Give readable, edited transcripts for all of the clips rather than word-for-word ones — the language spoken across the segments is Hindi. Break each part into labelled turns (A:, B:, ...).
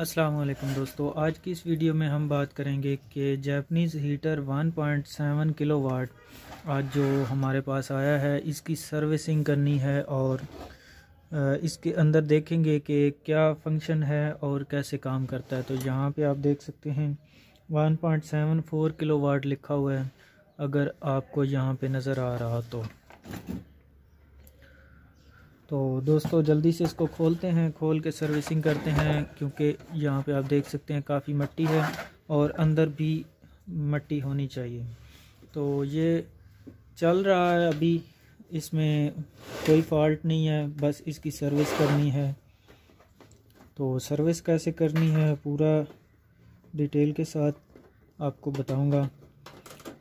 A: अस्सलाम वालेकुम दोस्तों, आज की इस वीडियो में हम बात करेंगे कि जैपनीज़ हीटर 1.7 किलोवाट आज जो हमारे पास आया है इसकी सर्विसिंग करनी है और इसके अंदर देखेंगे कि क्या फंक्शन है और कैसे काम करता है। तो यहाँ पे आप देख सकते हैं 1.74 किलोवाट लिखा हुआ है, अगर आपको यहाँ पे नज़र आ रहा तो दोस्तों जल्दी से इसको खोलते हैं, खोल के सर्विसिंग करते हैं, क्योंकि यहाँ पे आप देख सकते हैं काफ़ी मिट्टी है और अंदर भी मिट्टी होनी चाहिए। तो ये चल रहा है अभी, इसमें कोई फॉल्ट नहीं है, बस इसकी सर्विस करनी है। तो सर्विस कैसे करनी है पूरा डिटेल के साथ आपको बताऊंगा।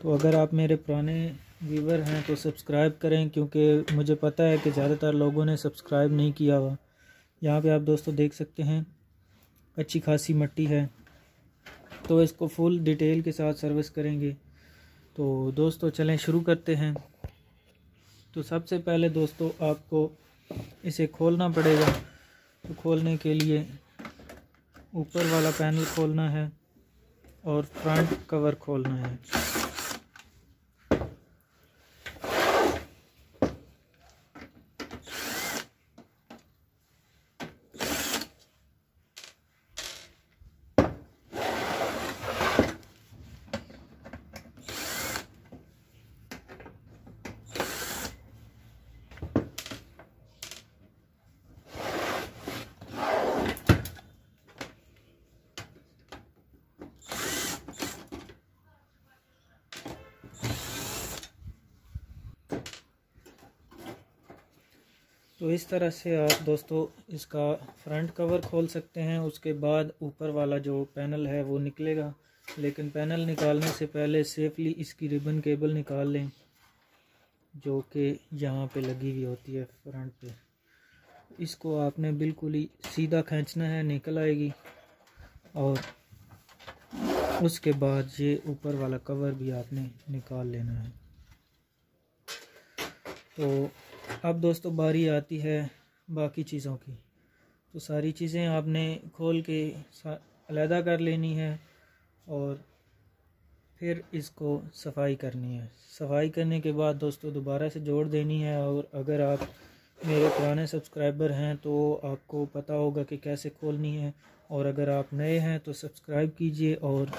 A: तो अगर आप मेरे पुराने व्यूवर हैं तो सब्सक्राइब करें, क्योंकि मुझे पता है कि ज़्यादातर लोगों ने सब्सक्राइब नहीं किया हुआ। यहाँ पे आप दोस्तों देख सकते हैं अच्छी खासी मिट्टी है, तो इसको फुल डिटेल के साथ सर्विस करेंगे। तो दोस्तों चलें शुरू करते हैं। तो सबसे पहले दोस्तों आपको इसे खोलना पड़ेगा। तो खोलने के लिए ऊपर वाला पैनल खोलना है और फ्रंट कवर खोलना है। तो इस तरह से आप दोस्तों इसका फ्रंट कवर खोल सकते हैं। उसके बाद ऊपर वाला जो पैनल है वो निकलेगा, लेकिन पैनल निकालने से पहले सेफली इसकी रिबन केबल निकाल लें, जो कि यहाँ पे लगी हुई होती है फ्रंट पे। इसको आपने बिल्कुल ही सीधा खींचना है, निकल आएगी। और उसके बाद ये ऊपर वाला कवर भी आपने निकाल लेना है। तो अब दोस्तों बारी आती है बाकी चीज़ों की। तो सारी चीज़ें आपने खोल के अलहदा कर लेनी है और फिर इसको सफाई करनी है। सफाई करने के बाद दोस्तों दोबारा से जोड़ देनी है। और अगर आप मेरे पुराने सब्सक्राइबर हैं तो आपको पता होगा कि कैसे खोलनी है, और अगर आप नए हैं तो सब्सक्राइब कीजिए और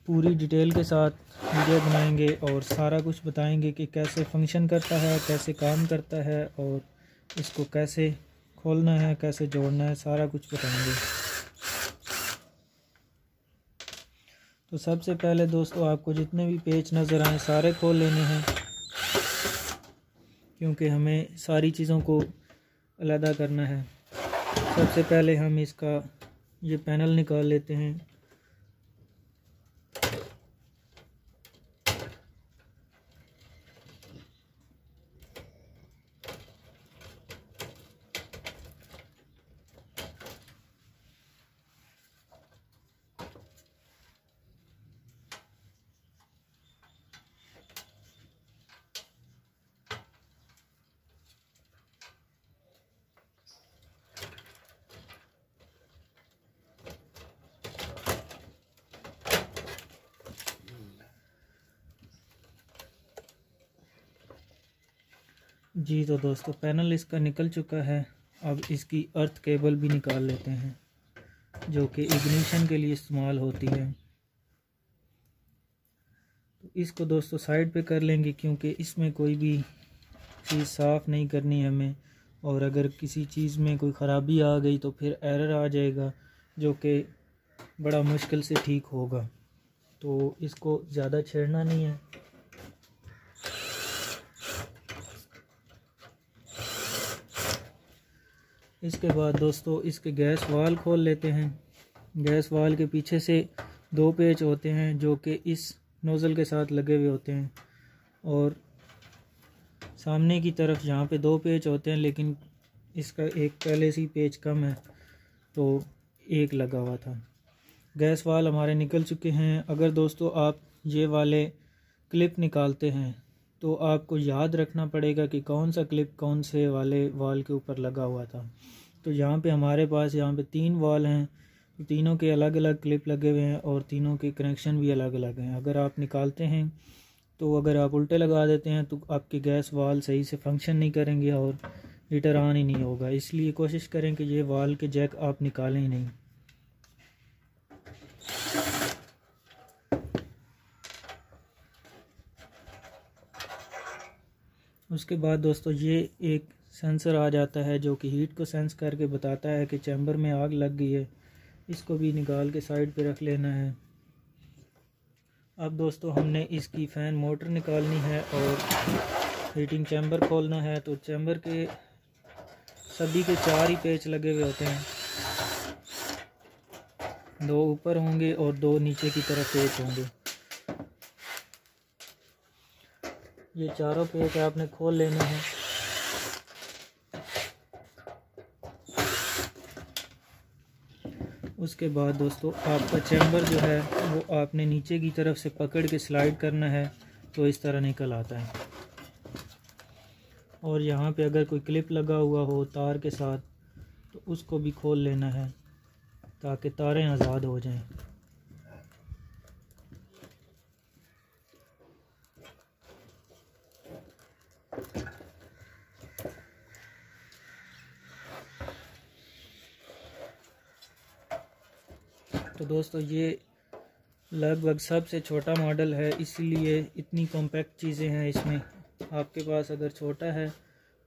A: पूरी डिटेल के साथ वीडियो बनाएंगे और सारा कुछ बताएंगे कि कैसे फंक्शन करता है, कैसे काम करता है और इसको कैसे खोलना है, कैसे जोड़ना है, सारा कुछ बताएंगे। तो सबसे पहले दोस्तों आपको जितने भी पेच नज़र आए सारे खोल लेने हैं, क्योंकि हमें सारी चीज़ों को अलहदा करना है। सबसे पहले हम इसका ये पैनल निकाल लेते हैं। जी तो दोस्तों पैनल इसका निकल चुका है। अब इसकी अर्थ केबल भी निकाल लेते हैं, जो कि इग्निशन के लिए इस्तेमाल होती है। तो इसको दोस्तों साइड पे कर लेंगे, क्योंकि इसमें कोई भी चीज़ साफ़ नहीं करनी है हमें। और अगर किसी चीज़ में कोई ख़राबी आ गई तो फिर एरर आ जाएगा, जो कि बड़ा मुश्किल से ठीक होगा। तो इसको ज़्यादा छेड़ना नहीं है। इसके बाद दोस्तों इसके गैस वाल खोल लेते हैं। गैस वाल के पीछे से 2 पेच होते हैं, जो कि इस नोज़ल के साथ लगे हुए होते हैं, और सामने की तरफ यहाँ पे 2 पेच होते हैं, लेकिन इसका एक पहले से ही पेच कम है तो एक लगा हुआ था। गैस वाल हमारे निकल चुके हैं। अगर दोस्तों आप ये वाले क्लिप निकालते हैं तो आपको याद रखना पड़ेगा कि कौन सा क्लिप कौन से वाले वाल के ऊपर लगा हुआ था। तो यहाँ पे हमारे पास यहाँ पे 3 वाल हैं, तो तीनों के अलग अलग क्लिप लगे हुए हैं और तीनों के कनेक्शन भी अलग अलग हैं। अगर आप निकालते हैं तो अगर आप उल्टे लगा देते हैं तो आपके गैस वाल सही से फंक्शन नहीं करेंगे और हीटर ऑन ही नहीं होगा। इसलिए कोशिश करें कि ये वाल के जैक आप निकालें ही नहीं। उसके बाद दोस्तों ये एक सेंसर आ जाता है जो कि हीट को सेंस करके बताता है कि चैम्बर में आग लग गई है। इसको भी निकाल के साइड पे रख लेना है। अब दोस्तों हमने इसकी फ़ैन मोटर निकालनी है और हीटिंग चैम्बर खोलना है। तो चैम्बर के सभी के 4 ही पेच लगे हुए होते हैं, 2 ऊपर होंगे और 2 नीचे की तरफ पेच होंगे। ये चारों पेच आपने खोल लेने हैं। उसके बाद दोस्तों आपका चैम्बर जो है वो आपने नीचे की तरफ से पकड़ के स्लाइड करना है तो इस तरह निकल आता है। और यहाँ पे अगर कोई क्लिप लगा हुआ हो तार के साथ तो उसको भी खोल लेना है ताकि तारें आज़ाद हो जाएं। तो दोस्तों ये लगभग सबसे छोटा मॉडल है, इसीलिए इतनी कॉम्पैक्ट चीज़ें हैं इसमें। आपके पास अगर छोटा है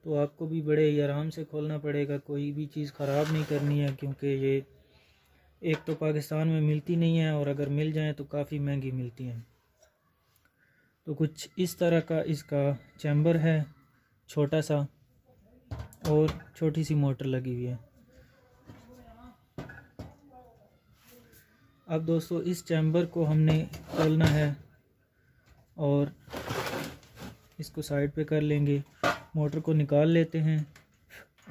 A: तो आपको भी बड़े ही आराम से खोलना पड़ेगा, कोई भी चीज़ ख़राब नहीं करनी है, क्योंकि ये एक तो पाकिस्तान में मिलती नहीं है और अगर मिल जाए तो काफ़ी महंगी मिलती हैं। तो कुछ इस तरह का इसका चैम्बर है, छोटा सा, और छोटी सी मोटर लगी हुई है। अब दोस्तों इस चैम्बर को हमने खोलना है और इसको साइड पे कर लेंगे। मोटर को निकाल लेते हैं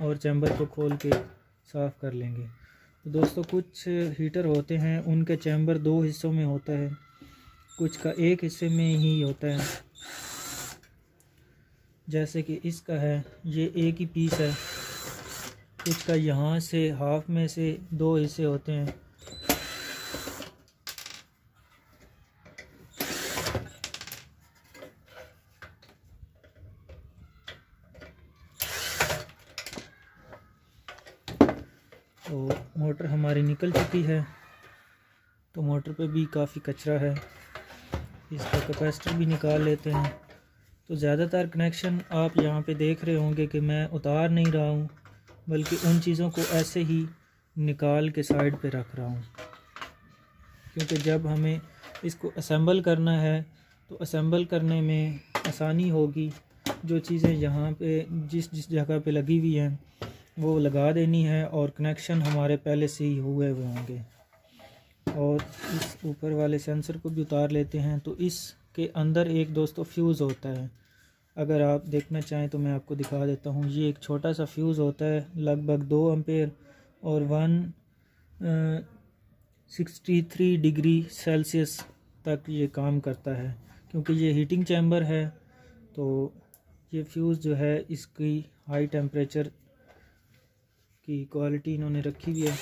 A: और चैम्बर को खोल के साफ़ कर लेंगे। तो दोस्तों कुछ हीटर होते हैं उनके चैम्बर 2 हिस्सों में होता है, कुछ का एक हिस्से में ही होता है। जैसे कि इसका है, ये एक ही पीस है। कुछ का यहाँ से हाफ में से 2 हिस्से होते हैं। तो मोटर हमारी निकल चुकी है। तो मोटर पे भी काफ़ी कचरा है, इसका कैपेसिटर भी निकाल लेते हैं। तो ज़्यादातर कनेक्शन आप यहाँ पे देख रहे होंगे कि मैं उतार नहीं रहा हूँ, बल्कि उन चीज़ों को ऐसे ही निकाल के साइड पे रख रहा हूँ, क्योंकि जब हमें इसको असेंबल करना है तो असेंबल करने में आसानी होगी। जो चीज़ें यहाँ पे जिस जगह पे लगी हुई हैं वो लगा देनी है और कनेक्शन हमारे पहले से ही हुए होंगे। और इस ऊपर वाले सेंसर को भी उतार लेते हैं। तो इसके अंदर एक दोस्तों फ्यूज़ होता है, अगर आप देखना चाहें तो मैं आपको दिखा देता हूँ। ये एक छोटा सा फ्यूज़ होता है, लगभग 2 एम्पेयर और 163 डिग्री सेल्सियस तक ये काम करता है। क्योंकि ये हीटिंग चैम्बर है तो ये फ्यूज़ जो है इसकी हाई टेम्परेचर की क्वालिटी इन्होंने रखी हुई है।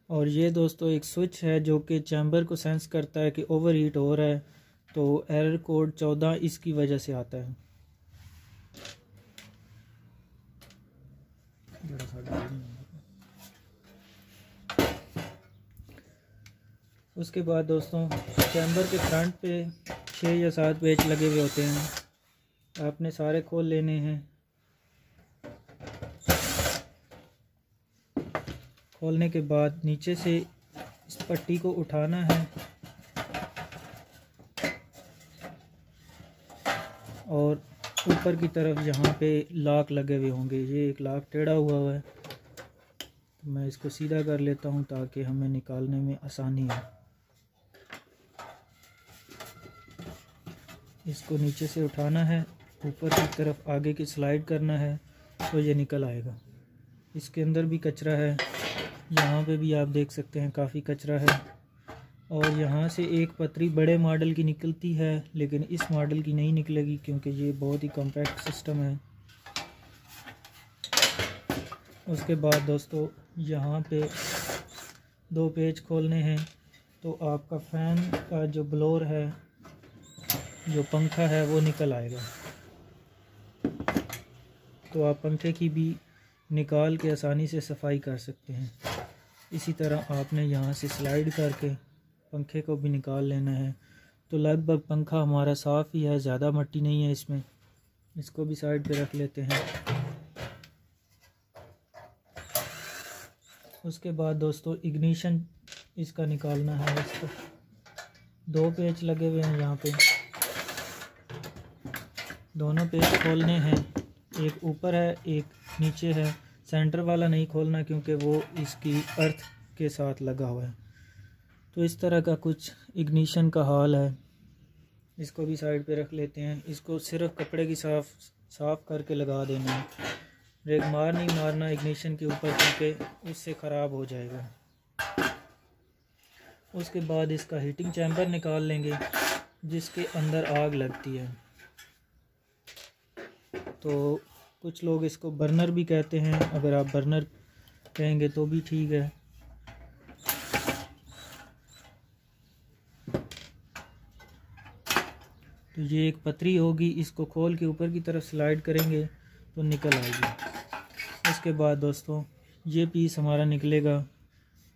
A: और ये दोस्तों एक स्विच है जो कि चैम्बर को सेंस करता है कि ओवर हीट हो रहा है, तो एरर कोड 14 इसकी वजह से आता है। उसके बाद दोस्तों चैम्बर के फ्रंट पे 6 या 7 पेच लगे हुए होते हैं, आपने सारे खोल लेने हैं। खोलने के बाद नीचे से इस पट्टी को उठाना है और ऊपर की तरफ यहाँ पे लॉक लगे हुए होंगे। ये एक लॉक टेढ़ा हुआ है, तो मैं इसको सीधा कर लेता हूँ ताकि हमें निकालने में आसानी हो। इसको नीचे से उठाना है, ऊपर की तरफ आगे की स्लाइड करना है तो ये निकल आएगा। इसके अंदर भी कचरा है, यहाँ पे भी आप देख सकते हैं काफ़ी कचरा है। और यहाँ से एक पतरी बड़े मॉडल की निकलती है, लेकिन इस मॉडल की नहीं निकलेगी क्योंकि ये बहुत ही कॉम्पैक्ट सिस्टम है। उसके बाद दोस्तों यहाँ पे 2 पेच खोलने हैं, तो आपका फ़ैन का जो ब्लोअर है, जो पंखा है, वो निकल आएगा। तो आप पंखे की भी निकाल के आसानी से सफाई कर सकते हैं। इसी तरह आपने यहाँ से स्लाइड करके पंखे को भी निकाल लेना है। तो लगभग पंखा हमारा साफ़ ही है, ज़्यादा मट्टी नहीं है इसमें। इसको भी साइड पे रख लेते हैं। उसके बाद दोस्तों इग्निशन इसका निकालना है। इसको 2 पेच लगे हुए हैं यहाँ पे, दोनों पेच खोलने हैं। एक ऊपर है, एक नीचे है। सेंटर वाला नहीं खोलना क्योंकि वो इसकी अर्थ के साथ लगा हुआ है। तो इस तरह का कुछ इग्निशन का हाल है। इसको भी साइड पे रख लेते हैं। इसको सिर्फ कपड़े की साफ़ करके लगा देना है। रेगमार नहीं मारना इग्निशन के ऊपर क्योंकि उससे ख़राब हो जाएगा। उसके बाद इसका हीटिंग चैम्बर निकाल लेंगे जिसके अंदर आग लगती है। तो कुछ लोग इसको बर्नर भी कहते हैं, अगर आप बर्नर कहेंगे तो भी ठीक है। तो ये एक पतरी होगी, इसको खोल के ऊपर की तरफ स्लाइड करेंगे तो निकल आएगी। इसके बाद दोस्तों ये पीस हमारा निकलेगा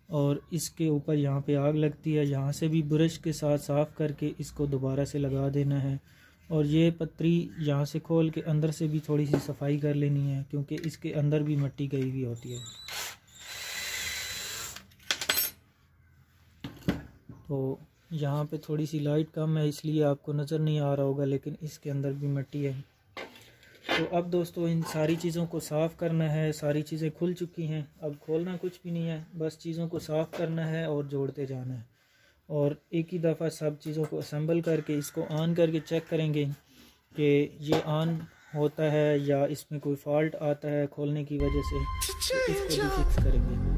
A: और इसके ऊपर यहाँ पे आग लगती है। यहाँ से भी ब्रश के साथ साफ़ करके इसको दोबारा से लगा देना है। और ये पतरी यहाँ से खोल के अंदर से भी थोड़ी सी सफाई कर लेनी है क्योंकि इसके अंदर भी मिट्टी गई हुई होती है। तो यहाँ पे थोड़ी सी लाइट कम है इसलिए आपको नज़र नहीं आ रहा होगा, लेकिन इसके अंदर भी मिट्टी है। तो अब दोस्तों इन सारी चीज़ों को साफ़ करना है। सारी चीज़ें खुल चुकी हैं, अब खोलना कुछ भी नहीं है, बस चीज़ों को साफ़ करना है और जोड़ते जाना है। और एक ही दफ़ा सब चीज़ों को असेंबल करके इसको ऑन करके चेक करेंगे कि ये ऑन होता है या इसमें कोई फॉल्ट आता है खोलने की वजह से, तो इसको भी फिक्स करेंगे।